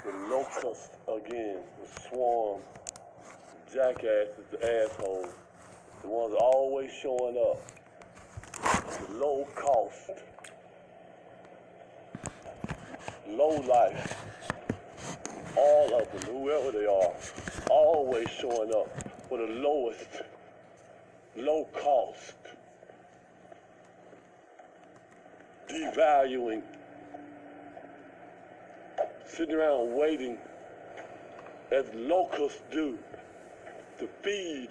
The locusts again, the swarm, jackasses, the assholes, the ones always showing up. The low cost, low life, all of them, whoever they are, always showing up for the lowest, low cost, devaluing, sitting around waiting as locusts do to feed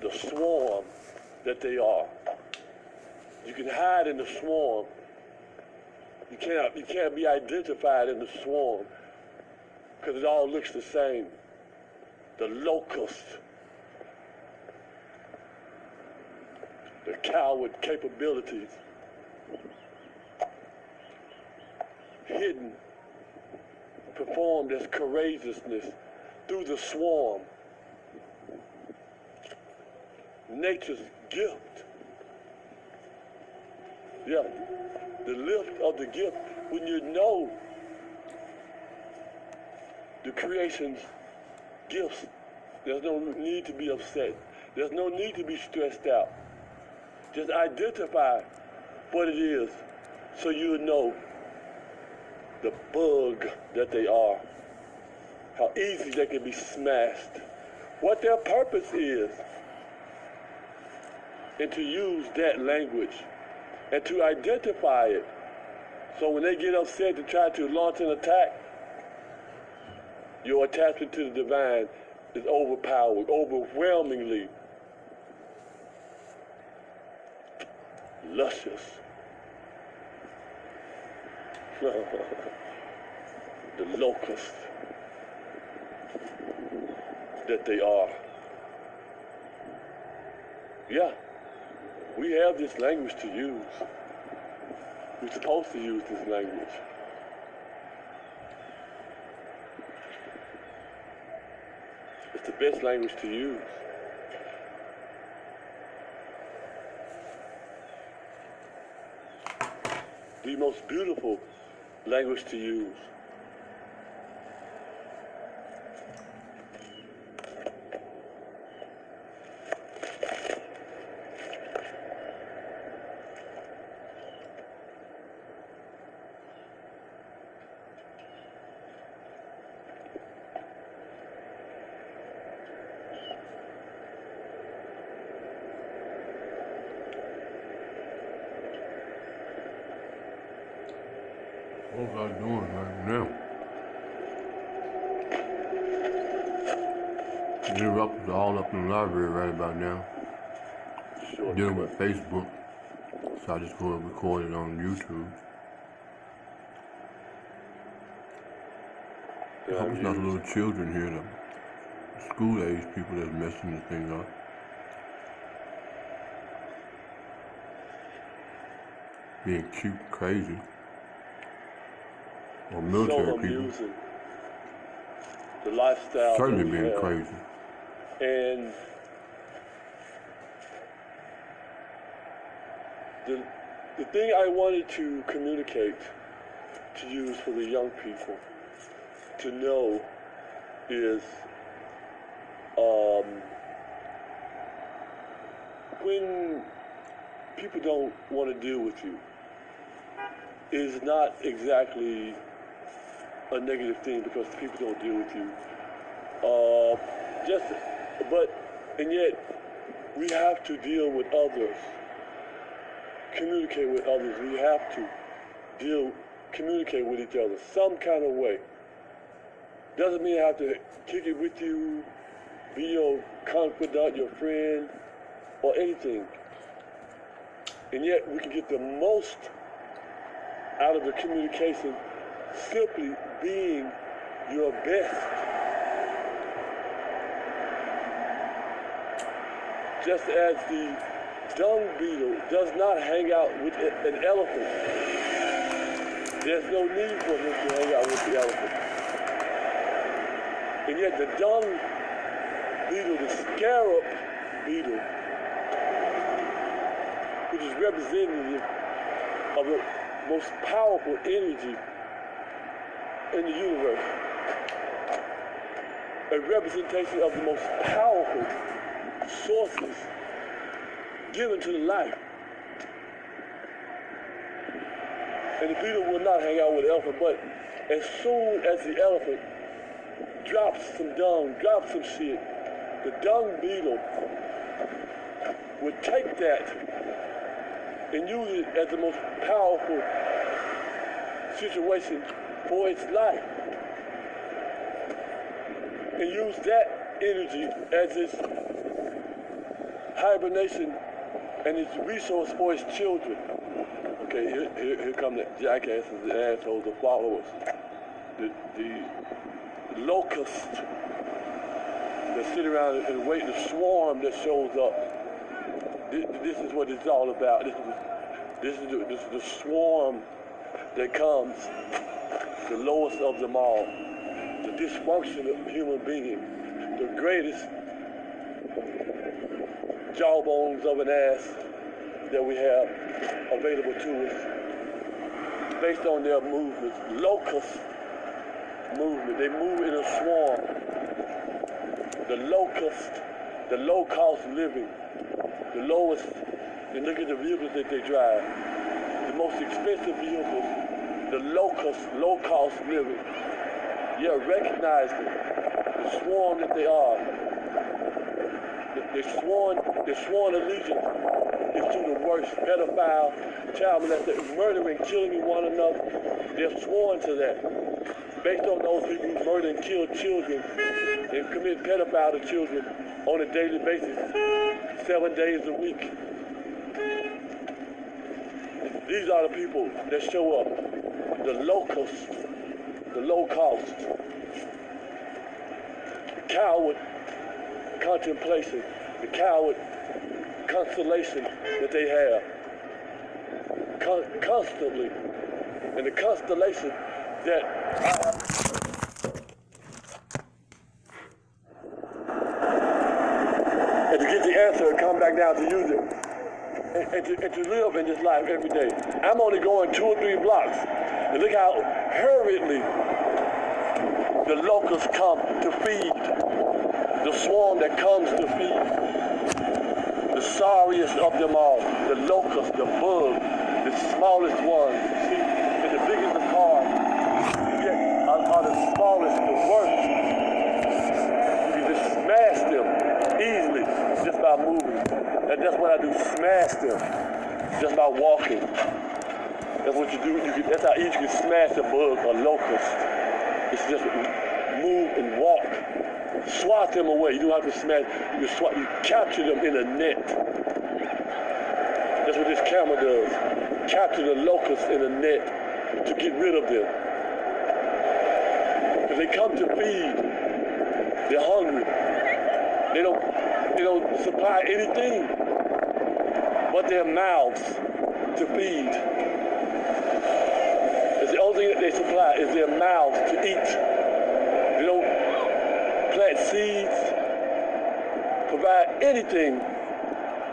the swarm that they are. You can hide in the swarm. You can't be identified in the swarm because it all looks the same. The locust, the coward capabilities, hidden, performed as courageousness through the swarm. Nature's gift. Yeah, the lift of the gift when you know the creation's gifts. There's no need to be upset. There's no need to be stressed out. Just identify what it is so you know the bug that they are, how easy they can be smashed, what their purpose is, and to use that language and to identify it. So when they get upset to try to launch an attack, your attachment to the divine is overpowered, overwhelmingly luscious. The locusts that they are. Yeah, we have this language to use. We're supposed to use this language. It's the best language to use. The most beautiful language to use. What was I doing right now? Interrupted all up in the library right about now. Sure. Dealing with Facebook. So I just go and record it on YouTube. I hope it's not the little children here, the school age people that's messing this thing up. Being cute, crazy. Or military so people. Amusing. The lifestyle. Certainly being have. crazy. And the thing I wanted to communicate to use for the young people to know is when people don't want to deal with you, is not exactly a negative thing because people don't deal with you. And yet we have to deal with others, communicate with others. We have to communicate with each other some kind of way. Doesn't mean I have to kick it with you, be your confidant, your friend, or anything. And yet we can get the most out of the communication simply being your best. Just as the dung beetle does not hang out with an elephant, there's no need for him to hang out with the elephant. And yet the dung beetle, the scarab beetle, which is representative of the most powerful energy in the universe a representation of the most powerful sources given to the life. And the beetle will not hang out with the elephant, but as soon as the elephant drops some dung, drops some shit, the dung beetle would take that and use it as the most powerful situation for its life. And use that energy as its hibernation and its resource for its children. Okay, here come the jackasses, the assholes, the followers, the locusts that sit around and wait, the swarm that shows up. This is what it's all about. This is the swarm that comes, the lowest of them all, the dysfunctional human being, the greatest jawbones of an ass that we have available to us, based on their movements. Locust movement, they move in a swarm. The locust, the low-cost living, the lowest, and look at the vehicles that they drive. The most expensive vehicles, the locust, low-cost living. Yeah, recognize them, the swarm that they are. Their sworn allegiance is to the worst, pedophile, child molester, murdering, killing one another. They're sworn to that. Based on those people who murder and kill children and commit pedophile to children on a daily basis, 7 days a week. These are the people that show up. The locusts, the low cost, coward contemplation, the coward constellation that they have constantly, and the constellation that and to get the answer and come back down to use it and to live in this life every day. I'm only going 2 or 3 blocks, and look how hurriedly the locusts come to feed, the swarm that comes to feed, the sorriest of them all, the locust, the bug, the smallest one. See, and the biggest the car, yet are the smallest, the worst. You just smash them easily just by moving. And that's what I do, smash them just by walking. That's what you do. That's how easy you can smash a bug, a locust. It's just move and walk. Swat them away. You don't have to smash. You capture them in a net. That's what this camera does. Capture the locusts in a net to get rid of them. Because they come to feed. They're hungry. They don't supply anything but their mouths to feed. It's the only thing that they supply is their mouths to eat. They don't plant seeds, provide anything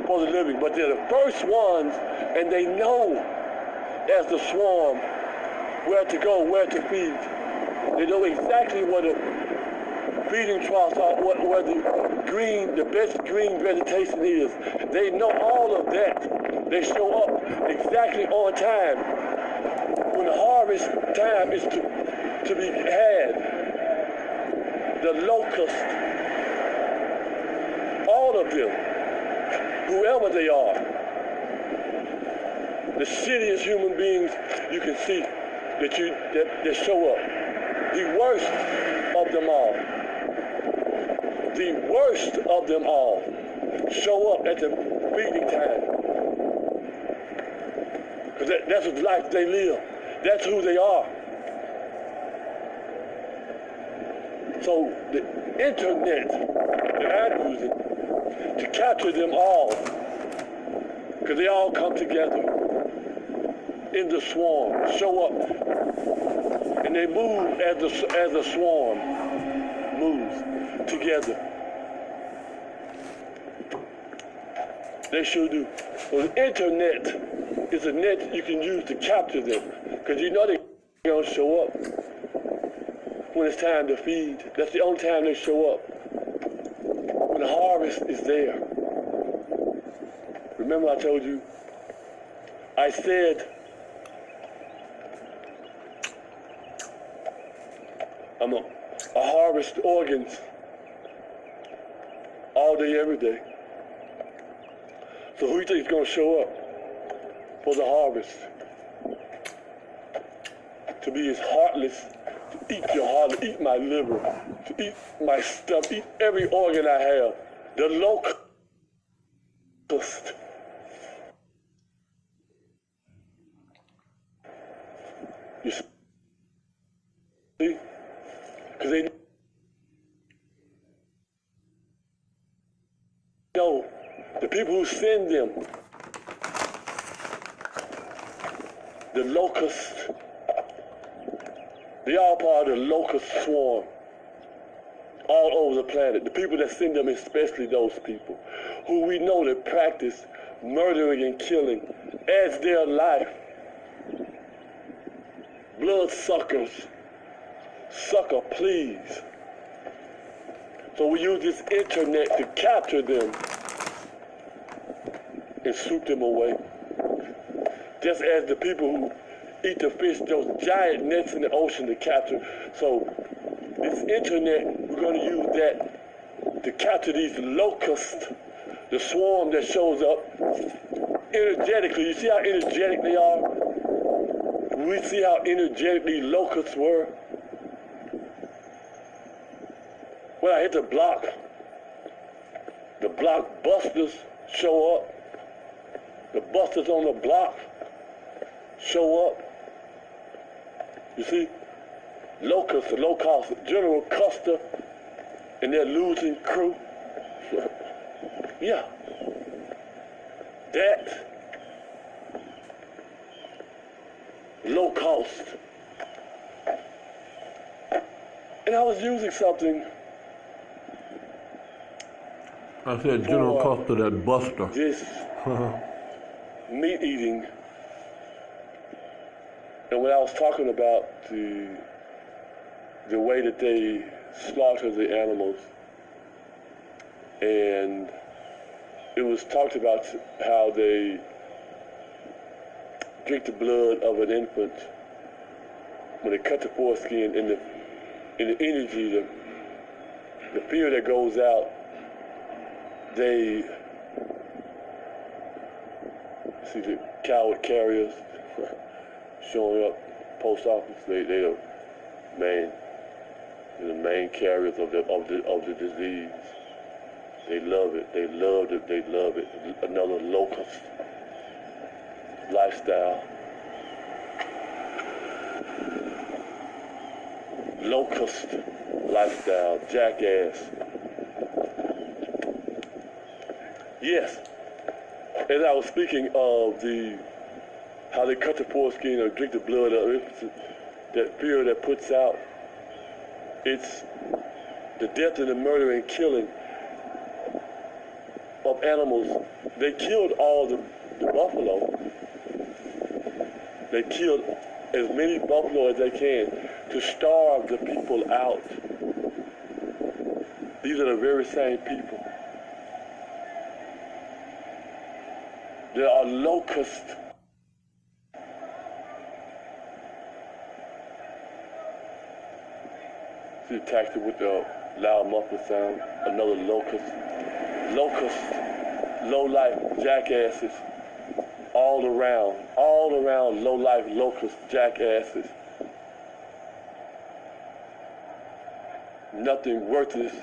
for the living, but they're the first ones, and they know as the swarm where to go, where to feed. They know exactly where the feeding troughs are, where the best green vegetation is. They know all of that. They show up exactly on time. When the harvest time is to be had, the locusts, all of them, whoever they are, the shittiest human beings you can see that show up, the worst of them all. The worst of them all show up at the feeding time. Because that's the life they live. That's who they are. So the internet that I'm using to capture them all, because they all come together in the swarm, show up, and they move as the swarm moves together. They sure do. So the internet is a net you can use to capture them, because you know they're going to show up. when it's time to feed. That's the only time they show up. When the harvest is there. Remember I told you, I said, I'm a harvest organs all day, every day. So who do you think is going to show up for the harvest? To be as heartless, to eat your heart, to eat my liver, to eat my stuff, eat every organ I have. The locust. You see? Because they know the people who send them, the locusts, they are part of the locust swarm all over the planet. The people that send them, especially those people who we know that practice murdering and killing as their life. Bloodsuckers, sucker please. So we use this internet to capture them and swoop them away. Just as the people who eat the fish, those giant nets in the ocean to capture. So this internet, we're going to use that to capture these locusts, the swarm that shows up energetically. You see how energetic they are? We see how energetically locusts were. When I hit the blockbusters show up. The busters on the block show up. You see, Locusts Low Costs, General Custer and their losing crew. Yeah, that low cost. And I was using something. I said General Custer, that buster. This meat eating. And when I was talking about the way that they slaughter the animals, and it was talked about how they drink the blood of an infant when they cut the foreskin, and the energy, the fear that goes out, they see the coward carriers showing up, post office. They're the main carriers of the disease. They love it. They loved it. They love it. Another locust lifestyle. Locust lifestyle, jackass. Yes, as I was speaking of how they cut the foreskin or drink the blood of it, that fear that puts out, it's the death and the murder and killing of animals. They killed all the buffalo. They killed as many buffalo as they can to starve the people out. These are the very same people. There are locusts. See the taxi with the loud muffler sound. Another locust. Locusts, low-life jackasses. All around low-life locust jackasses. Nothing worthless